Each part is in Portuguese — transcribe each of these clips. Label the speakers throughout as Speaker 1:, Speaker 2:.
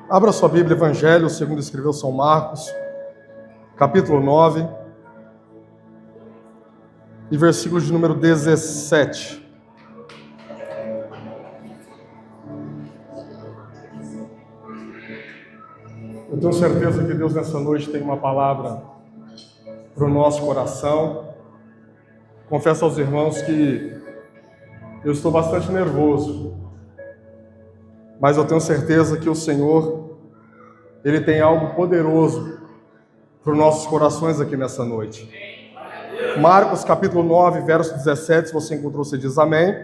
Speaker 1: Abra sua Bíblia, Evangelho, segundo escreveu São Marcos, capítulo 9, e versículo de número 17. Eu tenho certeza que Deus nessa noite tem uma palavra para o nosso coração. Confesso aos irmãos que eu estou bastante nervoso, mas eu tenho certeza que o Senhor, Ele tem algo poderoso para os nossos corações aqui nessa noite. Marcos capítulo 9, verso 17, se você encontrou, você diz amém.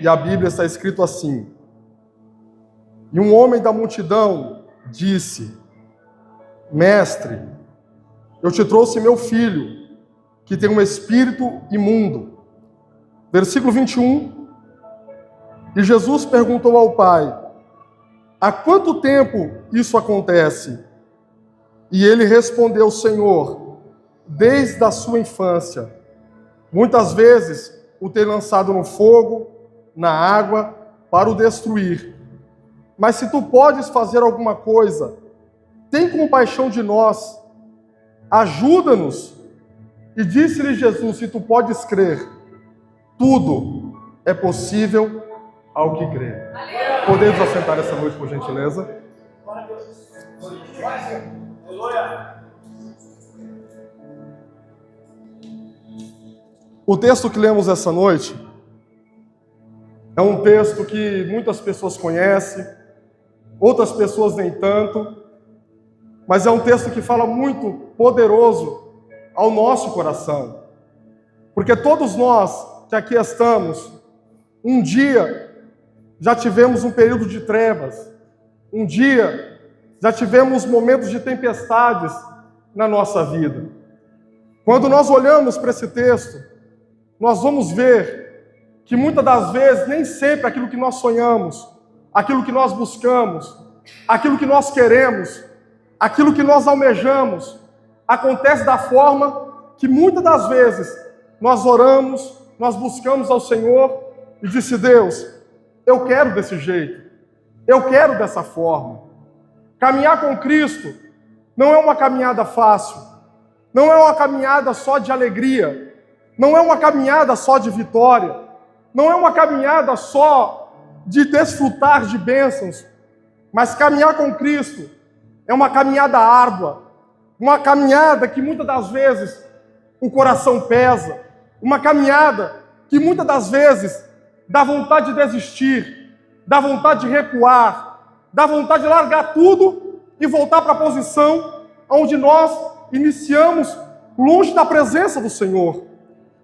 Speaker 1: E a Bíblia está escrito assim: E um homem da multidão disse: Mestre, eu te trouxe meu filho, que tem um espírito imundo. Versículo 21. E Jesus perguntou ao pai: Há quanto tempo isso acontece? E ele respondeu: Senhor, desde a sua infância. Muitas vezes o tem lançado no fogo, na água, para o destruir. Mas se tu podes fazer alguma coisa, tem compaixão de nós, ajuda-nos. E disse-lhe Jesus: Se tu podes crer, tudo é possível ao que crê. Podemos assentar essa noite, por gentileza? O texto que lemos essa noite é um texto que muitas pessoas conhecem, outras pessoas nem tanto, mas é um texto que fala muito poderoso ao nosso coração. Porque todos nós que aqui estamos, um dia já tivemos um período de trevas, um dia já tivemos momentos de tempestades na nossa vida. Quando nós olhamos para esse texto, nós vamos ver que muitas das vezes nem sempre aquilo que nós sonhamos, aquilo que nós buscamos, aquilo que nós queremos, aquilo que nós almejamos, acontece da forma que muitas das vezes nós oramos, nós buscamos ao Senhor e disse: Deus, eu quero desse jeito, eu quero dessa forma. Caminhar com Cristo não é uma caminhada fácil, não é uma caminhada só de alegria, não é uma caminhada só de vitória, não é uma caminhada só de desfrutar de bênçãos, mas caminhar com Cristo é uma caminhada árdua, uma caminhada que muitas das vezes o coração pesa, uma caminhada que muitas das vezes dá vontade de desistir, dá vontade de recuar, dá vontade de largar tudo e voltar para a posição onde nós iniciamos, longe da presença do Senhor.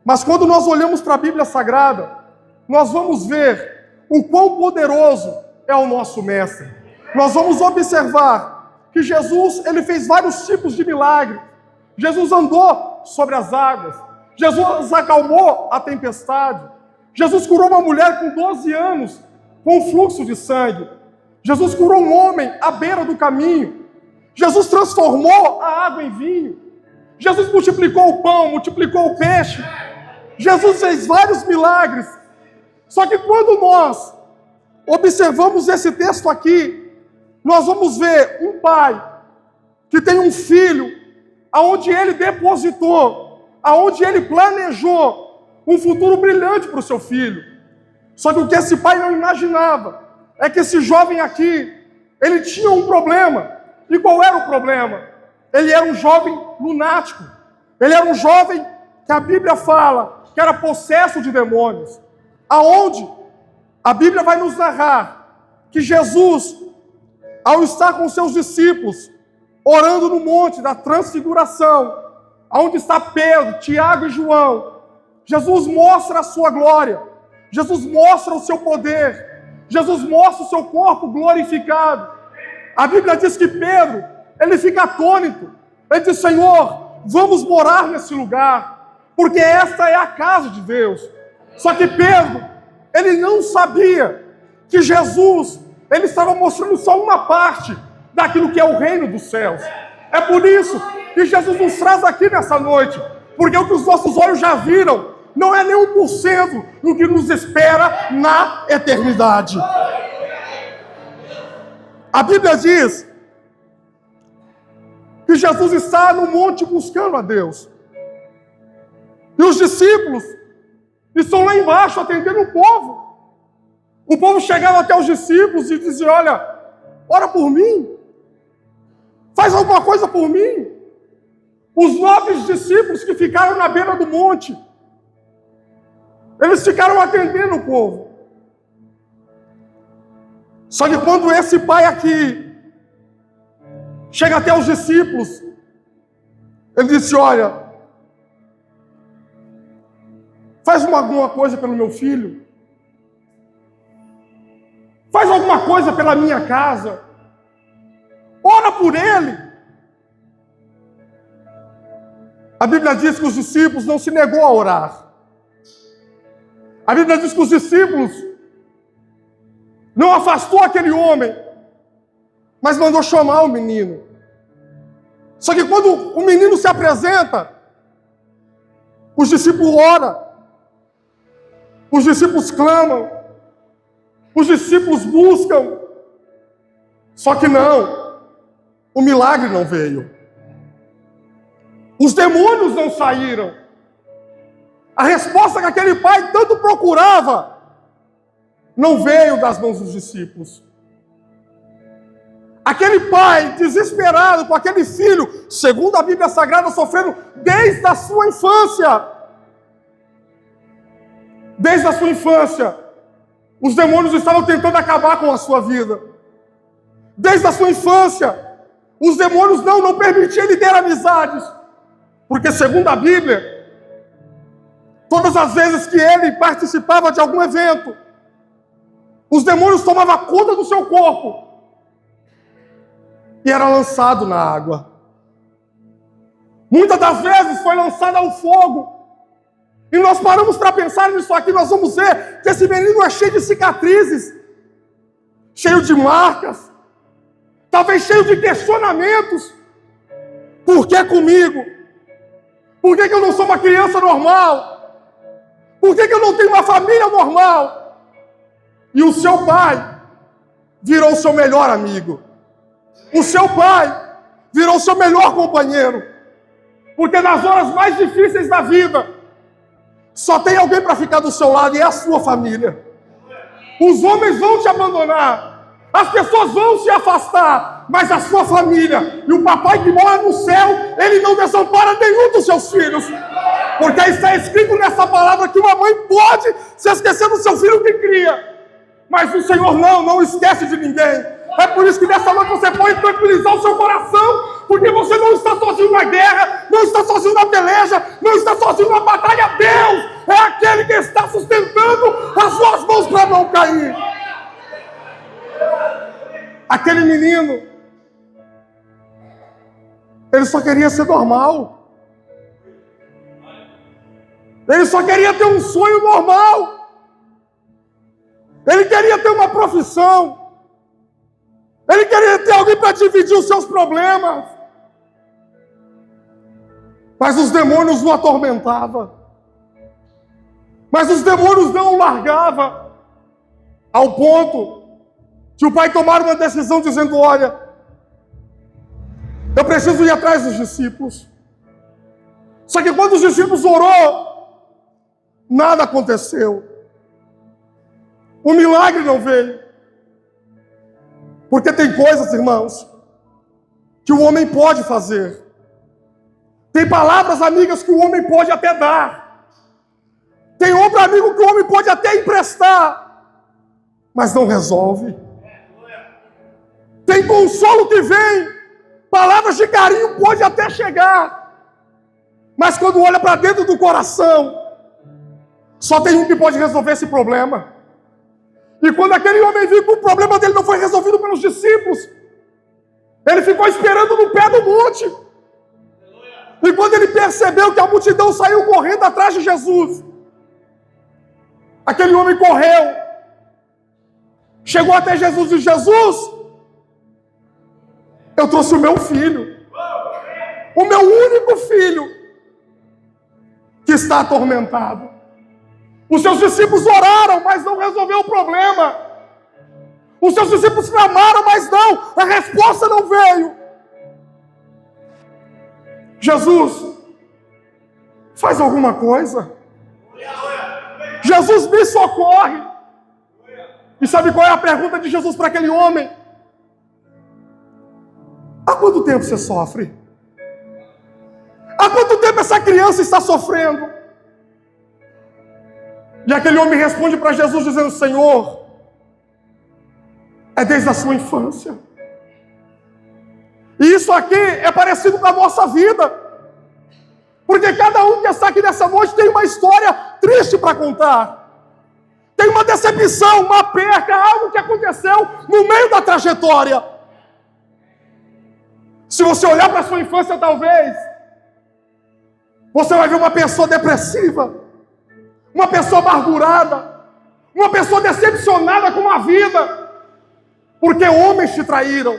Speaker 1: Mas quando nós olhamos para a Bíblia Sagrada, nós vamos ver o quão poderoso é o nosso Mestre. Nós vamos observar que Jesus, ele fez vários tipos de milagres. Jesus andou sobre as águas, Jesus acalmou a tempestade, Jesus curou uma mulher com 12 anos com fluxo de sangue, Jesus curou um homem à beira do caminho, Jesus transformou a água em vinho, Jesus multiplicou o pão, multiplicou o peixe, Jesus fez vários milagres. Só que quando nós observamos esse texto aqui, nós vamos ver um pai que tem um filho, aonde ele depositou, aonde ele planejou um futuro brilhante para o seu filho. Só que o que esse pai não imaginava é que esse jovem aqui, ele tinha um problema. E qual era o problema? Ele era um jovem lunático. Ele era um jovem que a Bíblia fala que era possesso de demônios. Aonde a Bíblia vai nos narrar que Jesus, ao estar com seus discípulos, orando no monte da transfiguração, onde está Pedro, Tiago e João, Jesus mostra a sua glória, Jesus mostra o seu poder, Jesus mostra o seu corpo glorificado. A Bíblia diz que Pedro, ele fica atônito, ele diz: Senhor, vamos morar nesse lugar, porque esta é a casa de Deus. Só que Pedro, ele não sabia que Jesus, ele estava mostrando só uma parte daquilo que é o reino dos céus. É por isso que Jesus nos traz aqui nessa noite, porque o que os nossos olhos já viram não é nem 1% do que nos espera na eternidade. A Bíblia diz que Jesus está no monte buscando a Deus. E os discípulos estão lá embaixo atendendo o povo. O povo chegava até os discípulos e dizia: olha, ora por mim. Faz alguma coisa por mim. Os 9 discípulos que ficaram na beira do monte, eles ficaram atendendo o povo. Só que quando esse pai aqui chega até os discípulos, ele disse: olha, faz alguma coisa pelo meu filho. Faz alguma coisa pela minha casa. Ora por ele. A Bíblia diz que os discípulos não se negou a orar. A Bíblia diz que os discípulos não afastou aquele homem, mas mandou chamar o menino. Só que quando o menino se apresenta, os discípulos oram, os discípulos clamam, os discípulos buscam. Só que não, o milagre não veio. Os demônios não saíram. A resposta que aquele pai tanto procurava não veio das mãos dos discípulos. Aquele pai desesperado com aquele filho, segundo a Bíblia Sagrada, sofrendo desde a sua infância. Desde a sua infância, os demônios estavam tentando acabar com a sua vida. Desde a sua infância, os demônios não permitiam ele ter amizades. Porque segundo a Bíblia, todas as vezes que ele participava de algum evento, os demônios tomavam conta do seu corpo e era lançado na água. Muitas das vezes foi lançado ao fogo. E nós paramos para pensar nisso aqui, nós vamos ver que esse menino é cheio de cicatrizes, cheio de marcas, talvez cheio de questionamentos. Por que comigo? Por que eu não sou uma criança normal? Por que eu não tenho uma família normal? E o seu pai virou o seu melhor amigo. O seu pai virou o seu melhor companheiro. Porque nas horas mais difíceis da vida, só tem alguém para ficar do seu lado, e é a sua família. Os homens vão te abandonar, as pessoas vão se afastar, mas a sua família e o papai que mora no céu, ele não desampara nenhum dos seus filhos. Porque está escrito nessa palavra que uma mãe pode se esquecer do seu filho que cria, mas o Senhor não esquece de ninguém. É por isso que nessa noite você pode tranquilizar o seu coração, porque você não está sozinho na guerra, não está sozinho na peleja, não está sozinho na batalha. Deus é aquele que está sustentando as suas mãos para não cair. Aquele menino, ele só queria ser normal. Ele só queria ter um sonho normal. Ele queria ter uma profissão. Ele queria ter alguém para dividir os seus problemas. Mas os demônios o atormentavam. Mas os demônios não o largavam. Ao ponto que o pai tomara uma decisão dizendo: olha, eu preciso ir atrás dos discípulos. Só que quando os discípulos orou, nada aconteceu. O milagre não veio. Porque tem coisas, irmãos, que o homem pode fazer. Tem palavras amigas que o homem pode até dar. Tem outro amigo que o homem pode até emprestar, mas não resolve. Tem consolo que vem, palavras de carinho pode até chegar, mas quando olha para dentro do coração, só tem um que pode resolver esse problema. E quando aquele homem viu que o problema dele não foi resolvido pelos discípulos, ele ficou esperando no pé do monte. E quando ele percebeu que a multidão saiu correndo atrás de Jesus, aquele homem correu, chegou até Jesus e disse: Jesus, eu trouxe o meu filho, o meu único filho, que está atormentado. Os seus discípulos oraram, mas não resolveu o problema. Os seus discípulos clamaram, mas não, a resposta não veio. Jesus, faz alguma coisa. Jesus, me socorre. E sabe qual é a pergunta de Jesus para aquele homem? Há quanto tempo você sofre? Há quanto tempo essa criança está sofrendo? E aquele homem responde para Jesus dizendo: Senhor, é desde a sua infância. E isso aqui é parecido com a nossa vida. Porque cada um que está aqui nessa noite tem uma história triste para contar. Tem uma decepção, uma perca, algo que aconteceu no meio da trajetória. Se você olhar para a sua infância, talvez, você vai ver uma pessoa depressiva, uma pessoa amargurada, uma pessoa decepcionada com a vida, porque homens te traíram,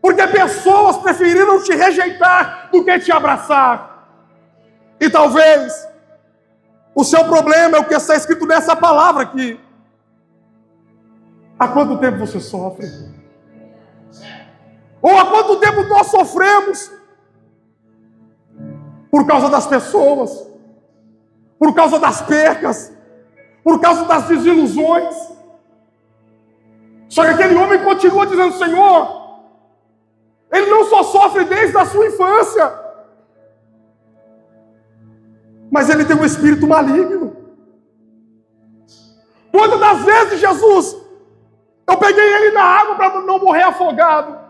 Speaker 1: porque pessoas preferiram te rejeitar do que te abraçar. E talvez o seu problema é o que está escrito nessa palavra aqui. Há quanto tempo você sofre? Ou há quanto tempo nós sofremos por causa das pessoas, por causa das percas, por causa das desilusões? Só que aquele homem continua dizendo: Senhor, ele não só sofre desde a sua infância, mas ele tem um espírito maligno. Quantas das vezes, Jesus, eu peguei ele na água para não morrer afogado?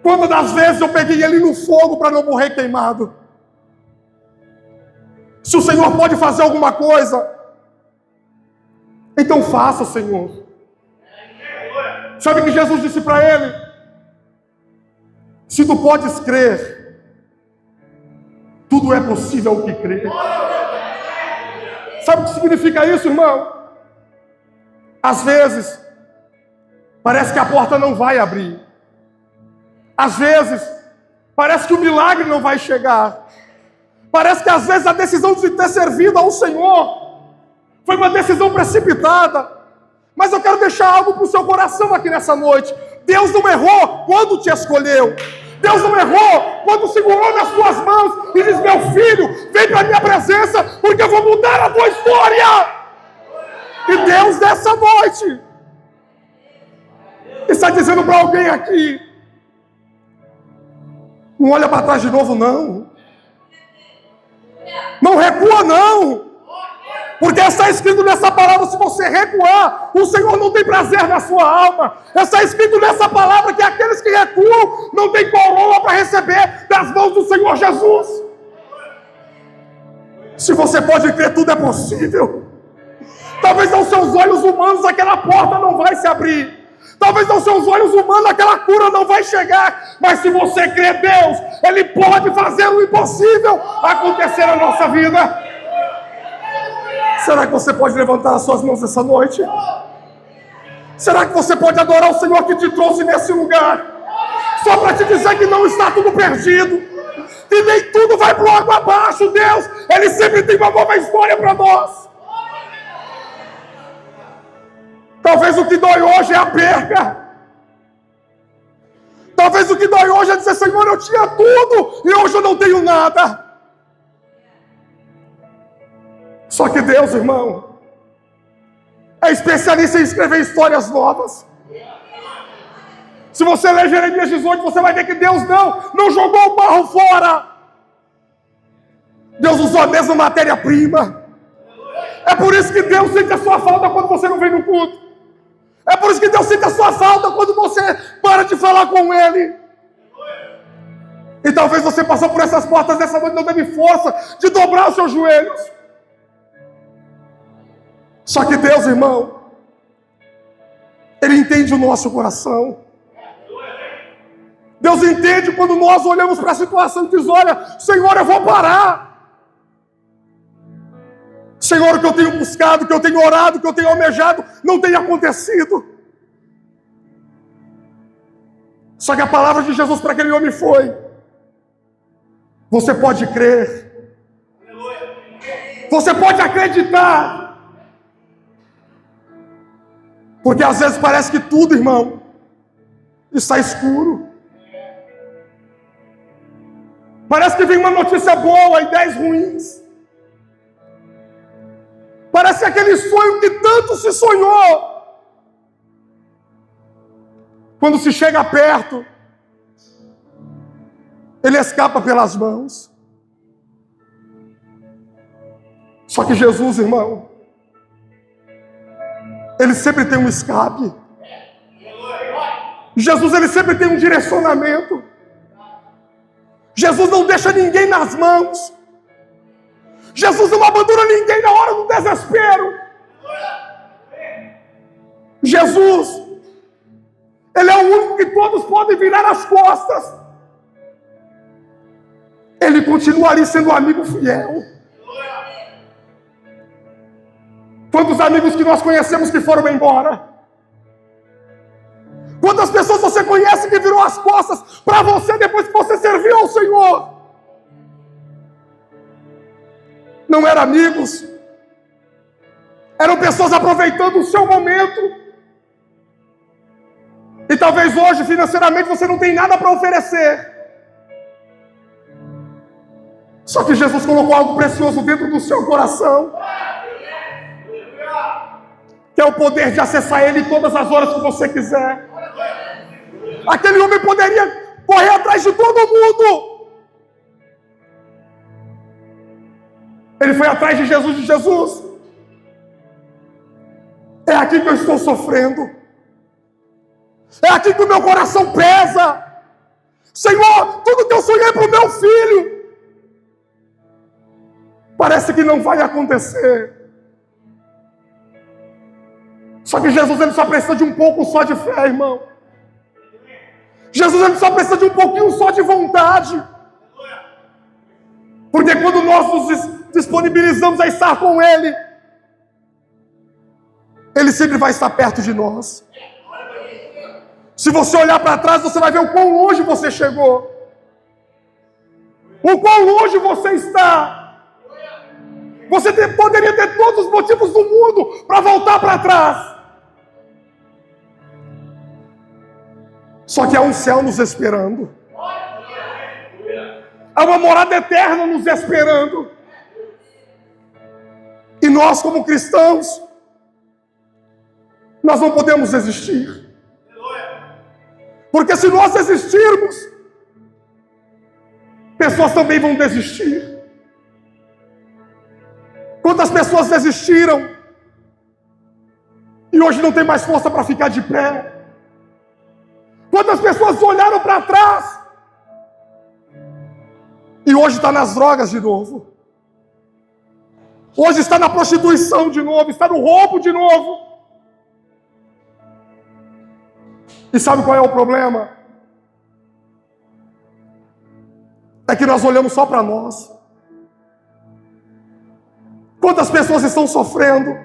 Speaker 1: Quantas das vezes eu peguei ele no fogo para não morrer queimado? Se o Senhor pode fazer alguma coisa, então faça, Senhor. Sabe o que Jesus disse para ele? Se tu podes crer, tudo é possível ao que crer. Sabe o que significa isso, irmão? Às vezes, parece que a porta não vai abrir. Às vezes, parece que o milagre não vai chegar. Parece que às vezes a decisão de ter servido ao Senhor foi uma decisão precipitada. Mas eu quero deixar algo para o seu coração aqui nessa noite. Deus não errou quando te escolheu. Deus não errou quando segurou nas suas mãos e diz: meu filho, vem para a minha presença, porque eu vou mudar a tua história. E Deus, nessa noite, está dizendo para alguém aqui: não olha para trás de novo, não. Não recua, não. Porque está escrito nessa palavra: se você recuar, o Senhor não tem prazer na sua alma. Está escrito nessa palavra que aqueles que recuam não têm coroa para receber das mãos do Senhor Jesus. Se você pode crer, tudo é possível. Talvez aos seus olhos humanos aquela porta não vai se abrir. Talvez aos seus olhos humanos aquela cura não vai chegar. Mas se você crê, Deus, Ele pode fazer o impossível acontecer na nossa vida. Será que você pode levantar as suas mãos essa noite? Será que você pode adorar o Senhor que te trouxe nesse lugar? Só para te dizer que não está tudo perdido, que nem tudo vai para o água abaixo. Deus, Ele sempre tem uma nova história para nós. Talvez o que dói hoje é a perca. Talvez o que dói hoje é dizer: Senhor, eu tinha tudo e hoje eu não tenho nada. Só que Deus, irmão, é especialista em escrever histórias novas. Se você ler Jeremias 18, você vai ver que Deus não jogou o barro fora. Deus usou a mesma matéria-prima. É por isso que Deus sente a sua falta quando você não vem no culto. É por isso que Deus sente a sua falta quando você para de falar com Ele. E talvez você passou por essas portas dessa noite, não teve força de dobrar os seus joelhos. Só que Deus, irmão, Ele entende o nosso coração. Deus entende quando nós olhamos para a situação e diz: olha, Senhor, eu vou parar. Senhor, o que eu tenho buscado, o que eu tenho orado, o que eu tenho almejado, não tem acontecido. Só que a palavra de Jesus para aquele homem foi: você pode crer, você pode acreditar, Porque às vezes parece que tudo, irmão, está escuro. Parece que vem uma notícia boa e 10 ruins. Parece aquele sonho que tanto se sonhou. Quando se chega perto, ele escapa pelas mãos. Só que Jesus, irmão, ele sempre tem um escape. Jesus, ele sempre tem um direcionamento. Jesus não deixa ninguém nas mãos. Jesus não abandona ninguém na hora do desespero. Jesus, ele é o único que todos podem virar as costas. Ele continua ali sendo um amigo fiel. Quantos amigos que nós conhecemos que foram embora? Quantas pessoas você conhece que virou as costas para você depois que você serviu ao Senhor? Não eram amigos, eram pessoas aproveitando o seu momento. E talvez hoje, financeiramente, você não tem nada para oferecer. Só que Jesus colocou algo precioso dentro do seu coração, que é o poder de acessar Ele todas as horas que você quiser. Aquele homem poderia correr atrás de todo mundo. Ele foi atrás de Jesus, é aqui que eu estou sofrendo. É aqui que o meu coração pesa. Senhor, tudo que eu sonhei para o meu filho parece que não vai acontecer. Só que Jesus, ele só precisa de um pouco só de fé, irmão. Jesus, ele só precisa de um pouquinho só de vontade. Porque quando nós nos disponibilizamos a estar com Ele, Ele sempre vai estar perto de nós. Se você olhar para trás, você vai ver o quão longe você chegou. O quão longe você está. Você poderia ter todos os motivos do mundo para voltar para trás. Só que há um céu nos esperando. Há uma morada eterna nos esperando. E nós, como cristãos, nós não podemos desistir. Porque se nós desistirmos, pessoas também vão desistir. Quantas pessoas desistiram e hoje não tem mais força para ficar de pé? Quantas pessoas olharam para trás e hoje está nas drogas de novo? Hoje está na prostituição de novo, está no roubo de novo. E sabe qual é o problema? É que nós olhamos só para nós. Quantas pessoas estão sofrendo?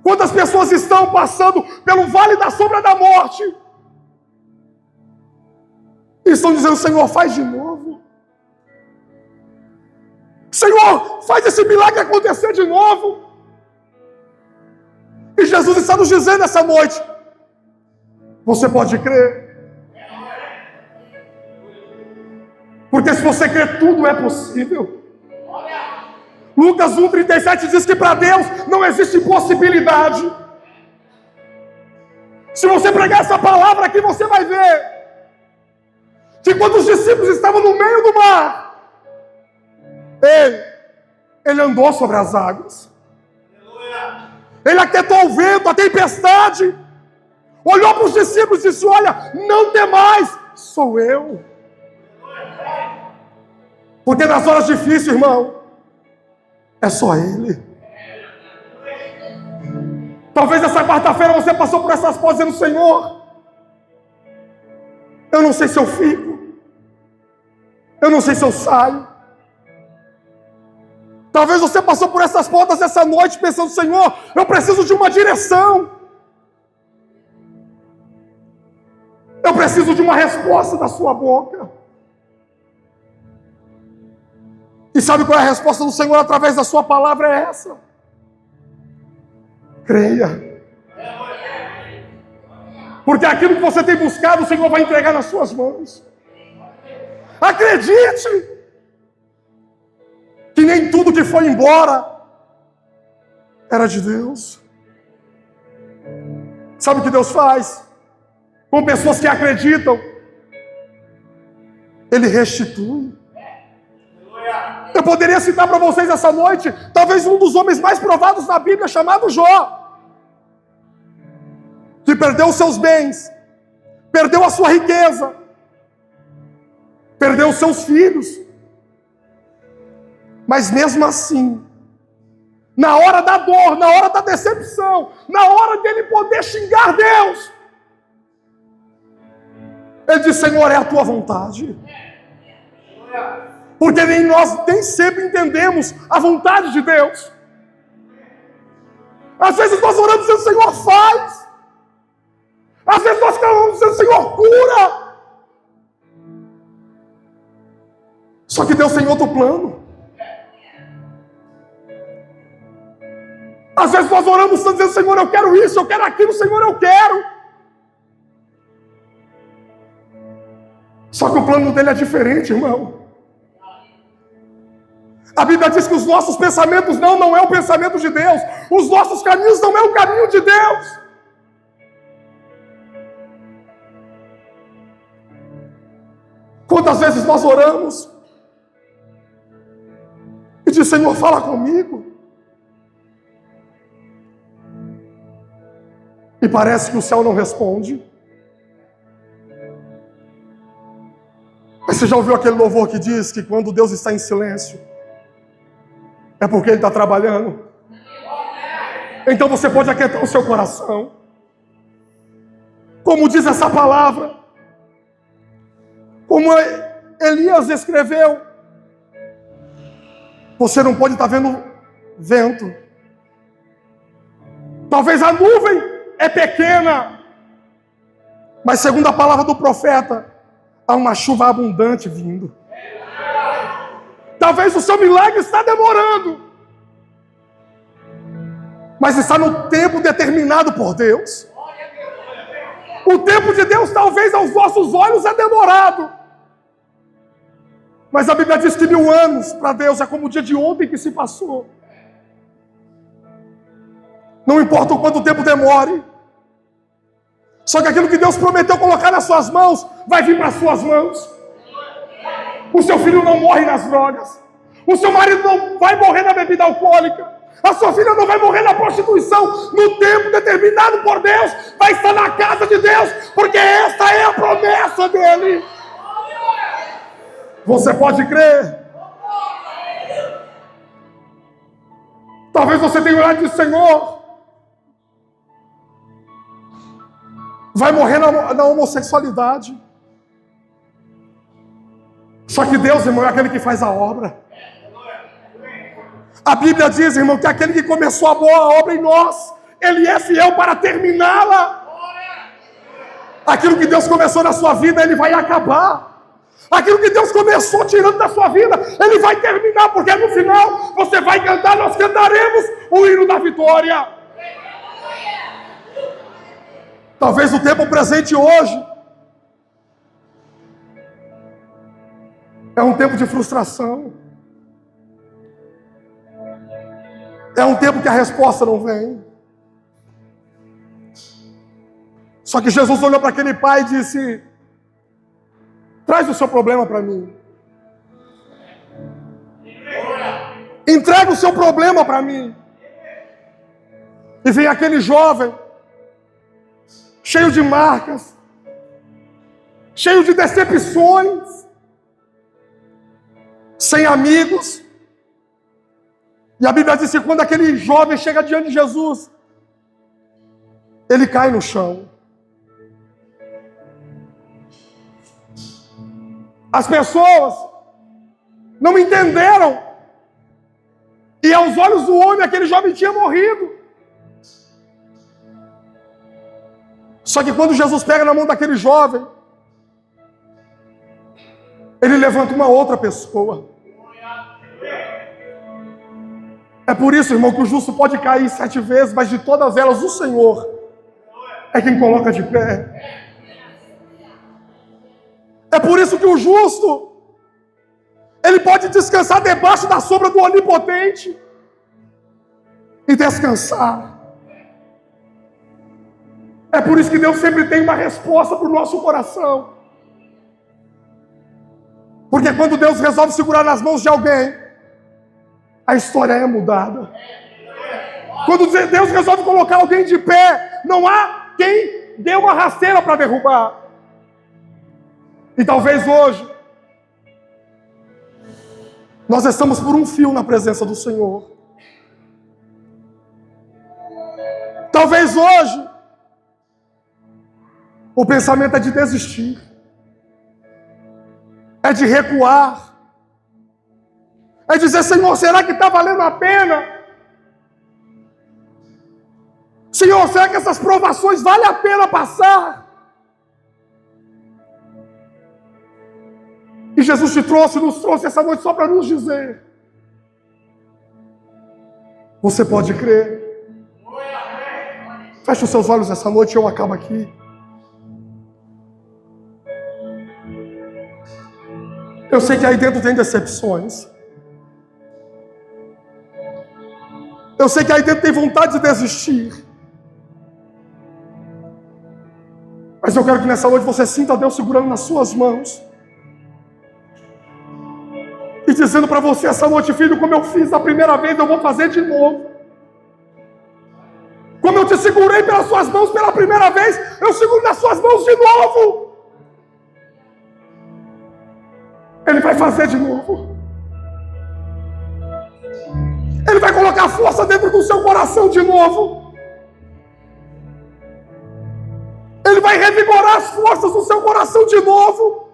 Speaker 1: Quantas pessoas estão passando pelo vale da sombra da morte? E estão dizendo: Senhor, faz de novo. Senhor, faz esse milagre acontecer de novo. E Jesus está nos dizendo essa noite: você pode crer. Porque se você crer, tudo é possível. Lucas 1,37 diz que para Deus não existe impossibilidade. Se você pregar essa palavra aqui, você vai ver que quando os discípulos estavam no meio do mar, ele andou sobre as águas. Ele aquietou o vento, a tempestade. Olhou para os discípulos e disse: olha, não temais, sou eu. Porque nas horas difíceis, irmão, é só Ele. Talvez essa quarta-feira você passou por essas pós dizendo: Senhor, eu não sei se eu fico, eu não sei se eu saio. Talvez você passou por essas portas essa noite pensando: Senhor, eu preciso de uma direção. Eu preciso de uma resposta da sua boca. E sabe qual é a resposta do Senhor através da sua palavra? É essa: creia. Porque aquilo que você tem buscado, o Senhor vai entregar nas suas mãos. Acredite que nem tudo que foi embora era de Deus. Sabe o que Deus faz? Com pessoas que acreditam, Ele restitui. Eu poderia citar para vocês essa noite, talvez um dos homens mais provados na Bíblia, chamado Jó, que perdeu os seus bens, perdeu a sua riqueza, perdeu os seus filhos, mas mesmo assim, na hora da dor, na hora da decepção, na hora dele poder xingar Deus, ele diz: Senhor, é a tua vontade. Porque nós nem sempre entendemos a vontade de Deus. Às vezes nós oramos dizendo: Senhor, faz. Às vezes nós clamamos dizendo: Senhor, cura. Só que Deus tem outro plano. Às vezes nós oramos dizendo: Senhor, eu quero isso, eu quero aquilo, Senhor, eu quero. Só que o plano dele é diferente, irmão. A Bíblia diz que os nossos pensamentos não é o pensamento de Deus. Os nossos caminhos não é o caminho de Deus. Quantas vezes nós oramos e diz: Senhor, fala comigo. E parece que o céu não responde. Mas você já ouviu aquele louvor que diz que quando Deus está em silêncio, é porque Ele está trabalhando? Então você pode aquietar o seu coração. Como diz essa palavra, como Elias escreveu, você não pode estar vendo vento. Talvez a nuvem é pequena, mas segundo a palavra do profeta, há uma chuva abundante vindo. Talvez o seu milagre está demorando, mas está no tempo determinado por Deus. O tempo de Deus talvez aos nossos olhos é demorado, mas a Bíblia diz que 1000 anos para Deus é como o dia de ontem que se passou. Não importa o quanto tempo demore, só que aquilo que Deus prometeu colocar nas suas mãos, vai vir para as suas mãos. O seu filho não morre nas drogas. O seu marido não vai morrer na bebida alcoólica. A sua filha não vai morrer na prostituição. No tempo determinado por Deus, vai estar na casa de Deus, porque esta é a promessa dele. Você pode crer? Talvez você tenha orado e dito: Senhor, vai morrer na homossexualidade. Só que Deus, irmão, é aquele que faz a obra. A Bíblia diz, irmão, que aquele que começou a boa obra em nós, Ele é fiel para terminá-la. Aquilo que Deus começou na sua vida, Ele vai acabar. Aquilo que Deus começou tirando da sua vida, Ele vai terminar, porque no final você vai cantar, nós cantaremos o hino da vitória. Talvez o tempo presente hoje é um tempo de frustração. É um tempo que a resposta não vem. Só que Jesus olhou para aquele pai e disse: traz o seu problema para mim. Entrega o seu problema para mim. E vem aquele jovem, cheio de marcas, cheio de decepções, sem amigos. E a Bíblia diz que quando aquele jovem chega diante de Jesus, ele cai no chão. As pessoas não entenderam. E aos olhos do homem, aquele jovem tinha morrido. Só que quando Jesus pega na mão daquele jovem, Ele levanta uma outra pessoa. É por isso, irmão, que o justo pode cair 7 vezes, mas de todas elas o Senhor é quem coloca de pé. É por isso que o justo, ele pode descansar debaixo da sombra do Onipotente e descansar. É por isso que Deus sempre tem uma resposta para o nosso coração. Porque quando Deus resolve segurar nas mãos de alguém, a história é mudada. Quando Deus resolve colocar alguém de pé, não há quem dê uma rasteira para derrubar. E talvez hoje nós estamos por um fio na presença do Senhor. Talvez hoje o pensamento é de desistir, é de recuar, é dizer: Senhor, será que está valendo a pena? Senhor, será que essas provações valem a pena passar? E Jesus nos trouxe essa noite só para nos dizer: você pode crer. Feche os seus olhos essa noite e eu acabo aqui. Eu sei que aí dentro tem decepções. Eu sei que aí dentro tem vontade de desistir. Mas eu quero que nessa noite você sinta Deus segurando nas suas mãos e dizendo para você essa noite: filho, como eu fiz a primeira vez, eu vou fazer de novo. Como eu te segurei pelas suas mãos pela primeira vez, eu seguro nas suas mãos de novo. Ele vai fazer de novo. Ele vai colocar força dentro do seu coração de novo. Ele vai revigorar as forças do seu coração de novo.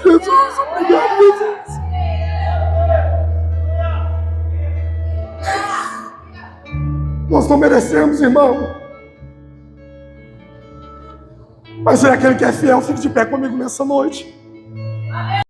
Speaker 1: Jesus, obrigado, Jesus. Nós não merecemos, irmão. Mas é aquele que é fiel, fique de pé comigo nessa noite.